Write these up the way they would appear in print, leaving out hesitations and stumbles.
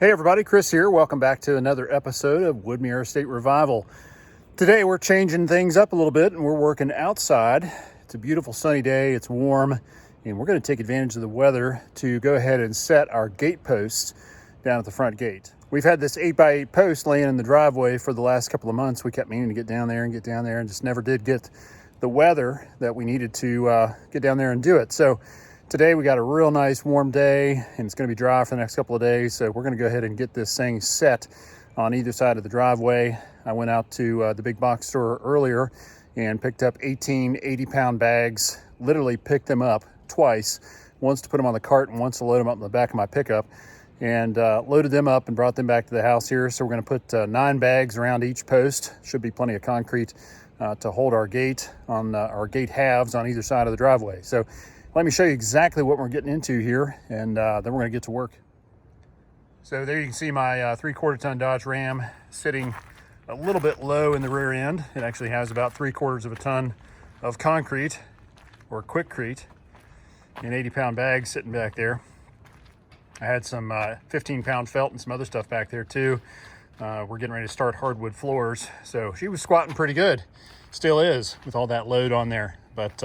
Hey everybody, Chris here. Welcome back to another episode of Woodmere Estate Revival. Today we're changing things up a little bit and we're working outside. It's a beautiful sunny day, it's warm, and we're going to take advantage of the weather to go ahead and set our gate posts down at the front gate. We've had this 8x8 post laying in the driveway for the last couple of months. We kept meaning to get down there and just never did get the weather that we needed to get down there and do it. So today we got a real nice warm day and it's going to be dry for the next couple of days. So we're going to go ahead and get this thing set on either side of the driveway. I went out to the big box store earlier and picked up 18 80-pound bags, literally picked them up twice, once to put them on the cart and once to load them up in the back of my pickup, and loaded them up and brought them back to the house here. So we're going to put 9 bags around each post. Should be plenty of concrete to hold our gate on our gate halves on either side of the driveway. So let me show you exactly what we're getting into here, and then we're going to get to work. So there you can see my 3/4 ton Dodge Ram sitting a little bit low in the rear end. It actually has about 3/4 of a ton of concrete, or quickcrete, in 80-pound bags sitting back there. I had some 15-pound felt and some other stuff back there too. We're getting ready to start hardwood floors. So she was squatting pretty good, still is, with all that load on there. But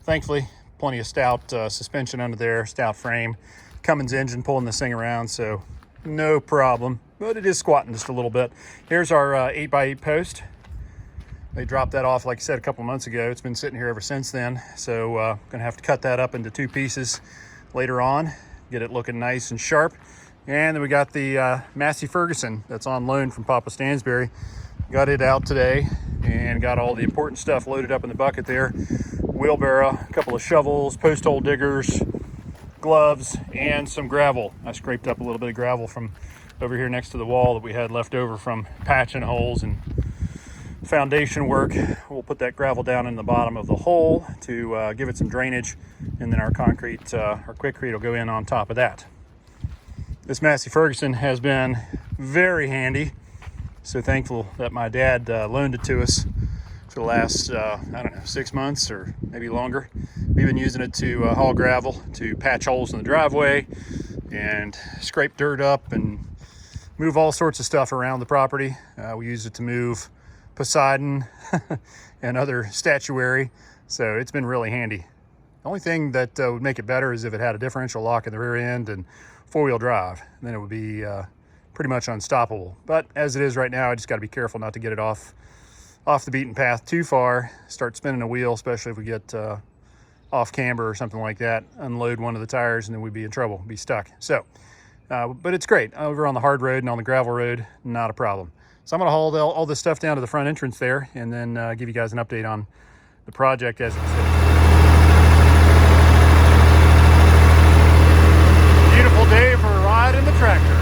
thankfully, plenty of stout suspension under there, stout frame, Cummins engine pulling this thing around, so no problem. But it is squatting just a little bit. Here's our 8x8 post. They dropped that off, like I said, a couple months ago. It's been sitting here ever since then. So gonna have to cut that up into 2 pieces later on, get it looking nice and sharp. And then we got the Massey Ferguson that's on loan from Papa Stansberry. Got it out today and got all the important stuff loaded up in the bucket there. Wheelbarrow, a couple of shovels, post hole diggers, gloves, and some gravel. I scraped up a little bit of gravel from over here next to the wall that we had left over from patching holes and foundation work. We'll put that gravel down in the bottom of the hole to give it some drainage, and then our concrete, our quickcrete will go in on top of that. This Massey Ferguson has been very handy. So thankful that my dad loaned it to us for the last, I don't know, 6 months or maybe longer. We've been using it to haul gravel, to patch holes in the driveway, and scrape dirt up and move all sorts of stuff around the property. We use it to move Poseidon and other statuary, so it's been really handy. The only thing that would make it better is if it had a differential lock in the rear end and 4-wheel drive. Then it would be pretty much unstoppable. But as it is right now, I just got to be careful not to get it off the beaten path too far, start spinning a wheel, especially if we get off camber or something like that, unload one of the tires, and then we'd be in trouble, be stuck. So, but it's great. Over on the hard road and on the gravel road, not a problem. So I'm gonna haul all this stuff down to the front entrance there, and then give you guys an update on the project as it stands. Beautiful day for a ride in the tractor.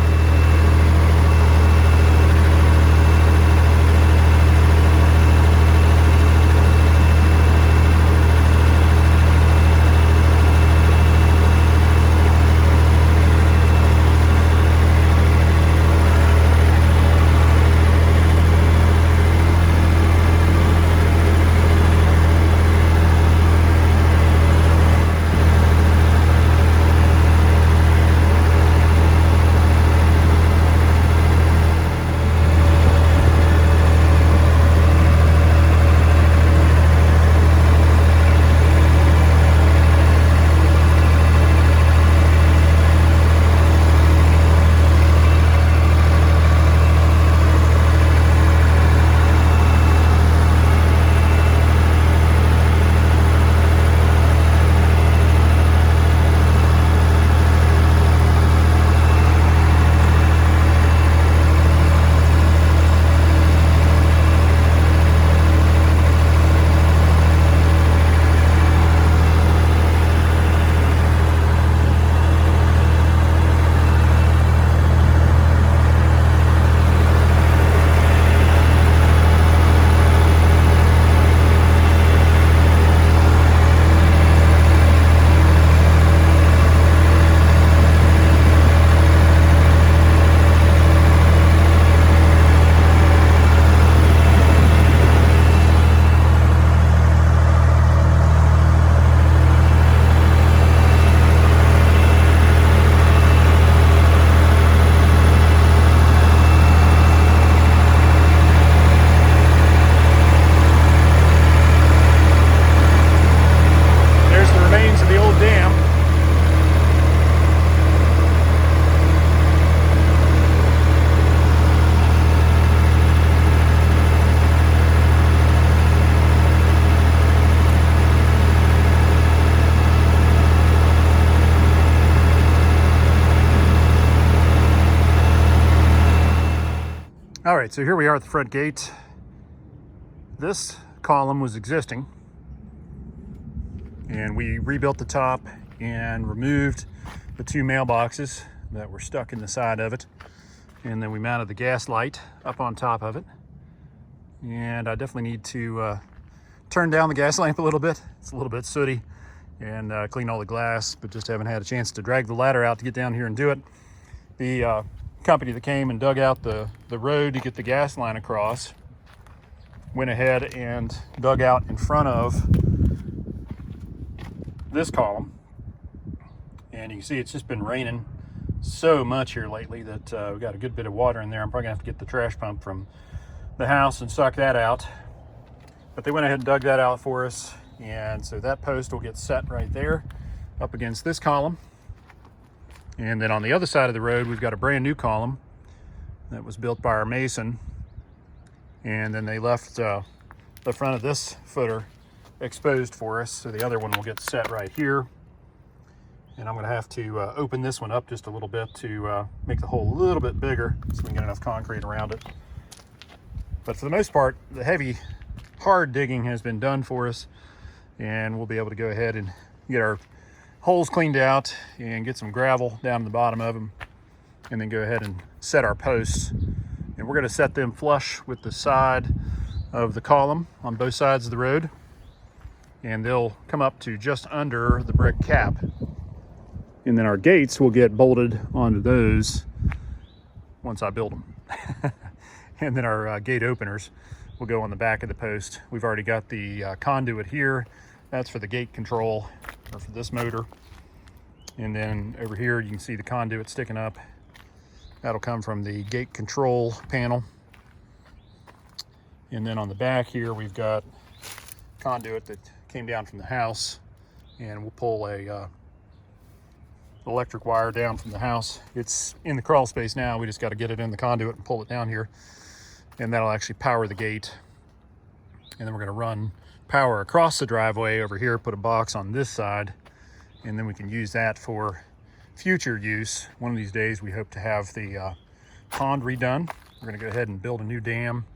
All right, so here we are at the front gate. This column was existing, and we rebuilt the top and removed the two mailboxes that were stuck in the side of it. And then we mounted the gas light up on top of it. And I definitely need to turn down the gas lamp a little bit. It's a little bit sooty, and clean all the glass, but just haven't had a chance to drag the ladder out to get down here and do it. The company that came and dug out the road to get the gas line across went ahead and dug out in front of this column. And you can see it's just been raining so much here lately that we've got a good bit of water in there. I'm probably gonna have to get the trash pump from the house and suck that out. But they went ahead and dug that out for us. And so that post will get set right there up against this column. And then on the other side of the road, we've got a brand new column that was built by our mason. And then they left the front of this footer exposed for us. So the other one will get set right here. And I'm gonna have to open this one up just a little bit to make the hole a little bit bigger so we can get enough concrete around it. But for the most part, the heavy, hard digging has been done for us, and we'll be able to go ahead and get our holes cleaned out and get some gravel down to the bottom of them, and then go ahead and set our posts. And we're gonna set them flush with the side of the column on both sides of the road, and they'll come up to just under the brick cap. And then our gates will get bolted onto those once I build them. And then our gate openers will go on the back of the post. We've already got the conduit here. That's for the gate control, or for this motor. And then over here, you can see the conduit sticking up. That'll come from the gate control panel. And then on the back here, we've got conduit that came down from the house, and we'll pull a electric wire down from the house. It's in the crawl space now. We just got to get it in the conduit and pull it down here, and that'll actually power the gate. And then we're going to run power across the driveway over here, put a box on this side, and then we can use that for future use. One of these days we hope to have the pond redone. We're going to go ahead and build a new dam,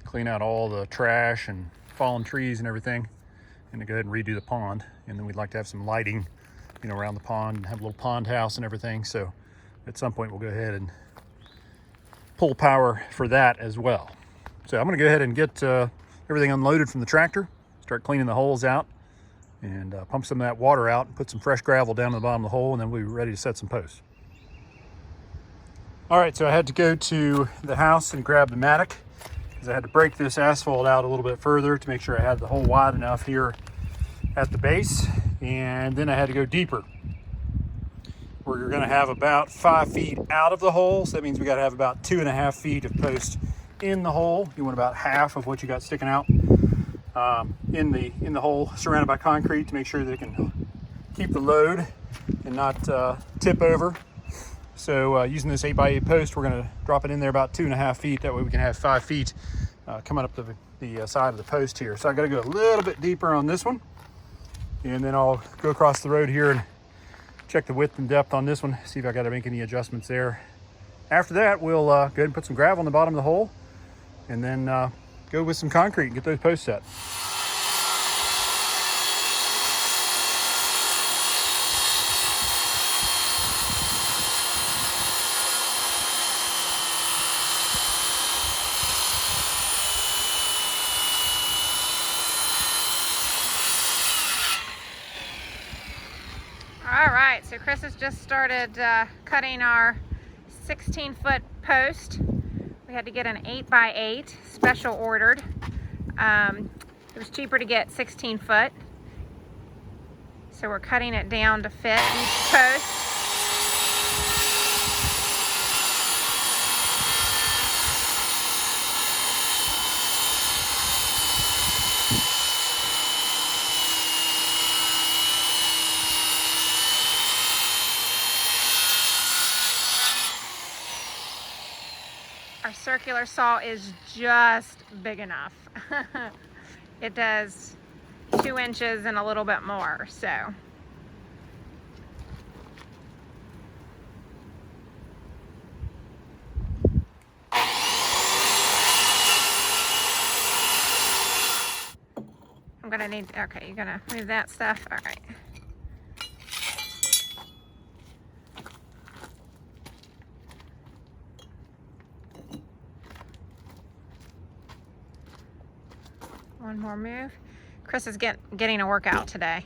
clean out all the trash and fallen trees and everything, and to go ahead and redo the pond. And then we'd like to have some lighting, you know, around the pond, and have a little pond house and everything. So at some point we'll go ahead and pull power for that as well. So I'm going to go ahead and get everything unloaded from the tractor, start cleaning the holes out, and pump some of that water out and put some fresh gravel down to the bottom of the hole, and then we'll be ready to set some posts. All right, so I had to go to the house and grab the mattock because I had to break this asphalt out a little bit further to make sure I had the hole wide enough here at the base. And then I had to go deeper. We're gonna have about 5 feet out of the hole, so that means we gotta have about 2.5 feet of post in the hole. You want about half of what you got sticking out in the hole, surrounded by concrete, to make sure that it can keep the load and not tip over. So using this 8x8 post, we're gonna drop it in there about 2.5 feet. That way we can have 5 feet coming up the side of the post here. So I gotta go a little bit deeper on this one. And then I'll go across the road here and check the width and depth on this one, see if I got to make any adjustments there. After that, we'll go ahead and put some gravel in the bottom of the hole, and then go with some concrete and get those posts set. All right, so Chris has just started cutting our 16-foot post. We had to get an 8x8 special ordered. It was cheaper to get 16 foot. So we're cutting it down to fit each post. Our circular saw is just big enough. It does 2 inches and a little bit more, so. but I need, okay, you're gonna move that stuff. All right. One more move. Chris is getting a workout today.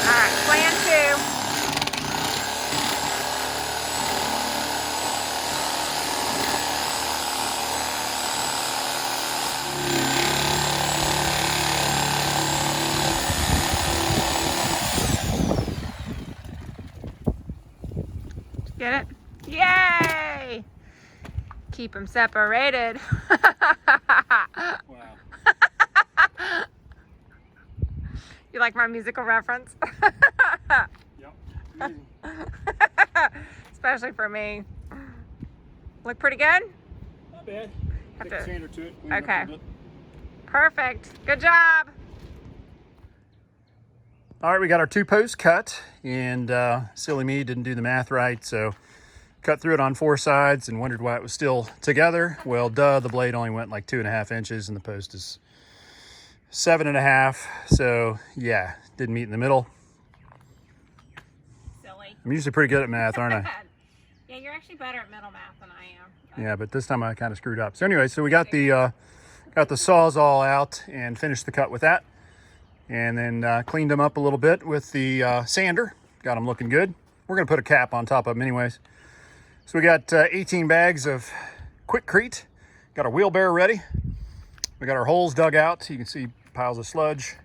Alright, plan 2. Get it? Yay! Keep them separated. Wow. You like my musical reference? Yep. Amazing. Especially for me. Look pretty good? Not bad. Have Take a to- sander to it. clean it up a Okay. little bit. Perfect. Good job. All right, we got our 2 posts cut, and silly me didn't do the math right, so cut through it on 4 sides and wondered why it was still together. Well, duh, the blade only went like 2.5 inches and the post is 7.5. So yeah, didn't meet in the middle. Silly. I'm usually pretty good at math, aren't I? Yeah, you're actually better at middle math than I am. Yeah, but this time I kind of screwed up. So anyway, so we got the Sawzall out and finished the cut with that. And then cleaned them up a little bit with the sander. Got them looking good. We're gonna put a cap on top of them anyways. So we got 18 bags of Quickcrete. Got our wheelbarrow ready. We got our holes dug out. You can see piles of sludge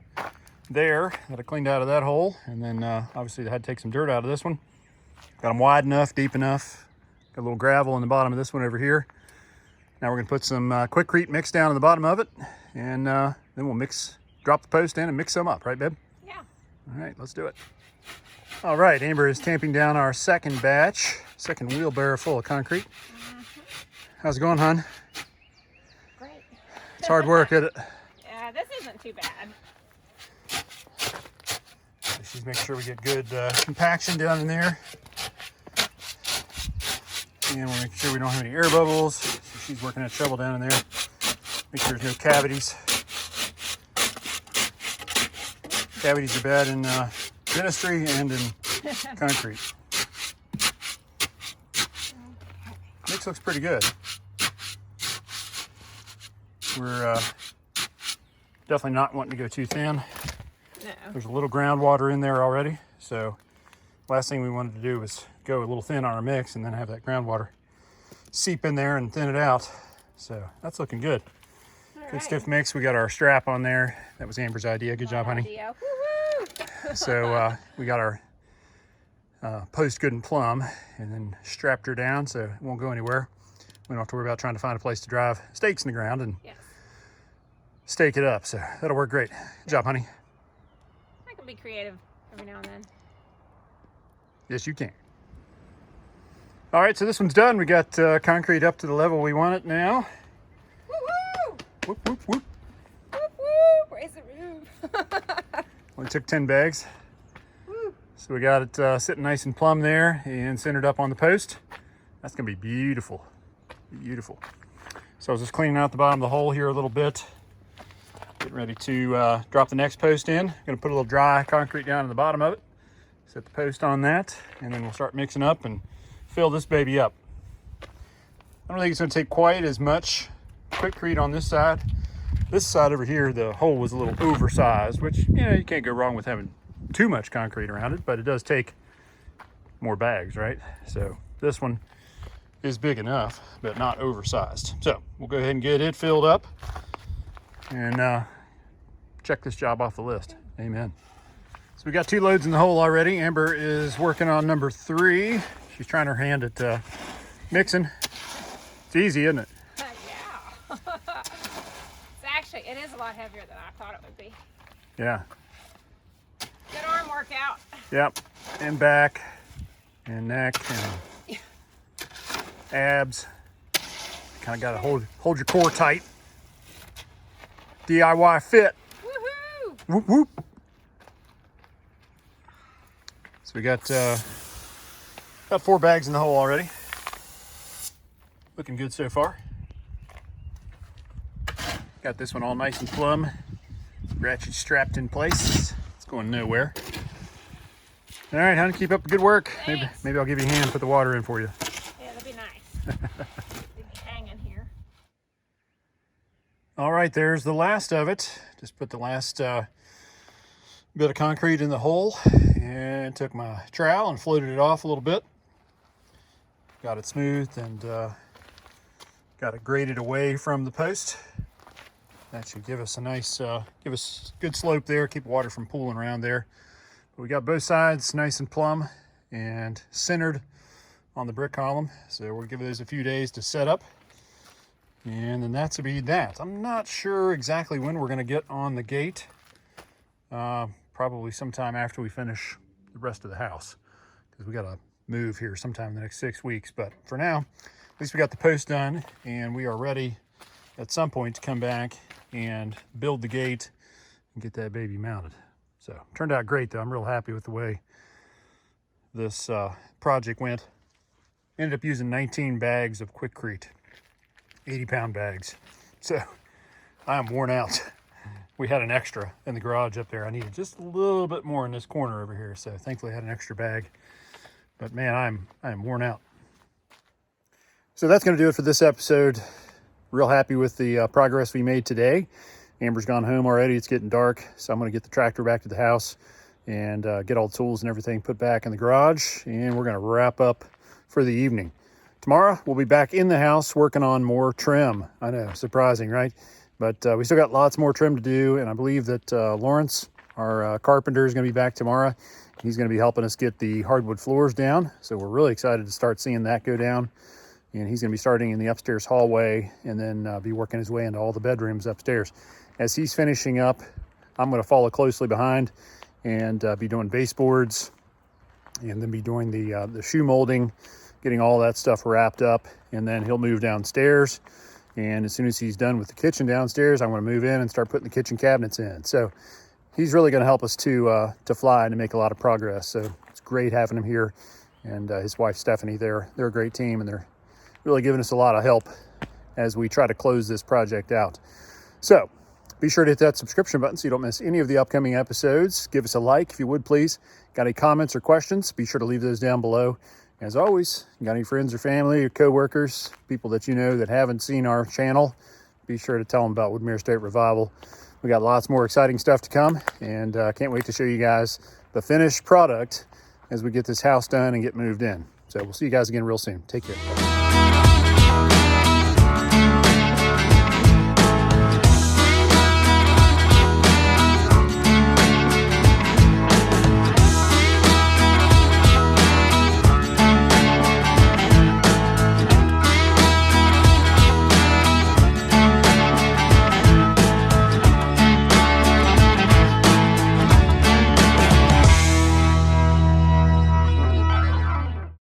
there that I cleaned out of that hole. And then obviously I had to take some dirt out of this one. Got them wide enough, deep enough. Got a little gravel in the bottom of this one over here. Now we're gonna put some Quickcrete mix down in the bottom of it. And then we'll drop the post in and mix them up, right, babe? Yeah. All right, let's do it. All right, Amber is tamping down our second wheelbarrow full of concrete. How's it going, hon? Great. It's hard work, isn't it? Yeah, this isn't too bad. She's making sure we get good compaction down in there. And we're making sure we don't have any air bubbles. So she's working that shovel down in there. Make sure there's no cavities. Cavities are bad in dentistry and in concrete. Mix looks pretty good. We're definitely not wanting to go too thin. No. There's a little groundwater in there already, so last thing we wanted to do was go a little thin on our mix and then have that groundwater seep in there and thin it out. So that's looking good. Good stiff mix. We got our strap on there. That was Amber's idea. Good job, honey. Woo-hoo! So we got our post good and plumb and then strapped her down so it won't go anywhere. We don't have to worry about trying to find a place to drive stakes in the ground and Yes. stake it up. So that'll work great. Good job, honey. I can be creative every now and then. Yes, you can. All right, so this one's done. We got concrete up to the level we want it now. Woo-woo! Whoop, whoop, whoop. Woo-woo! Raise the roof. Only took 10 bags. Woo. So we got it sitting nice and plumb there and centered up on the post. That's gonna be beautiful, beautiful. So I was just cleaning out the bottom of the hole here a little bit. Getting ready to drop the next post in. Gonna put a little dry concrete down in the bottom of it. Set the post on that, and then we'll start mixing up and fill this baby up. I don't think it's gonna take quite as much Quickcrete on this side. This side over here, the hole was a little oversized, which, you know, you can't go wrong with having too much concrete around it, but it does take more bags, right? So this one is big enough, but not oversized. So we'll go ahead and get it filled up and check this job off the list. Amen. So we got 2 loads in the hole already. Amber is working on number 3. She's trying her hand at mixing. It's easy, isn't it? Yeah. It's actually, it is a lot heavier than I thought it would be. Yeah. Good arm workout. Yep. And back and neck and abs. Kind of got to hold your core tight. DIY fit. Woohoo! Whoop whoop. So we got Got 4 bags in the hole already. Looking good so far. Got this one all nice and plumb. Ratchet strapped in place. It's going nowhere. All right, honey, keep up the good work. Maybe I'll give you a hand, put the water in for you. Yeah, that'd be nice. Be hanging here. All right, there's the last of it. Just put the last bit of concrete in the hole and took my trowel and floated it off a little bit. Got it smoothed and got it graded away from the post. That should give us a nice, good slope there, keep water from pooling around there. But we got both sides nice and plumb and centered on the brick column. So we'll give those a few days to set up. And then that's to be that. I'm not sure exactly when we're gonna get on the gate. Probably sometime after we finish the rest of the house, because we gotta move here sometime in the next 6 weeks. But for now, at least we got the post done and we are ready at some point to come back and build the gate and get that baby mounted. So turned out great though. I'm real happy with the way this project went. Ended up using 19 bags of Quikrete, 80-pound bags. So I'm worn out. We had an extra in the garage up there. I needed just a little bit more in this corner over here. So thankfully I had an extra bag. But man, I'm worn out. So that's going to do it for this episode. Real happy with the progress we made today. Amber's gone home already. It's getting dark. So I'm going to get the tractor back to the house and get all the tools and everything put back in the garage. And we're going to wrap up for the evening. Tomorrow, we'll be back in the house working on more trim. I know, surprising, right? But we still got lots more trim to do. And I believe that Lawrence, our carpenter, is going to be back tomorrow. He's going to be helping us get the hardwood floors down. So we're really excited to start seeing that go down. And he's going to be starting in the upstairs hallway and then be working his way into all the bedrooms upstairs. As he's finishing up, I'm going to follow closely behind and be doing baseboards and then be doing the shoe molding, getting all that stuff wrapped up. And then he'll move downstairs. And as soon as he's done with the kitchen downstairs, I'm going to move in and start putting the kitchen cabinets in. So he's really going to help us to fly and to make a lot of progress. So it's great having him here, and his wife Stephanie. They're a great team, and they're really giving us a lot of help as we try to close this project out. So be sure to hit that subscription button so you don't miss any of the upcoming episodes. Give us a like if you would, please. Got any comments or questions? Be sure to leave those down below. As always, got any friends or family or coworkers, people that you know that haven't seen our channel, be sure to tell them about Woodmere State Revival. We got lots more exciting stuff to come, and can't wait to show you guys the finished product as we get this house done and get moved in. So we'll see you guys again real soon. Take care.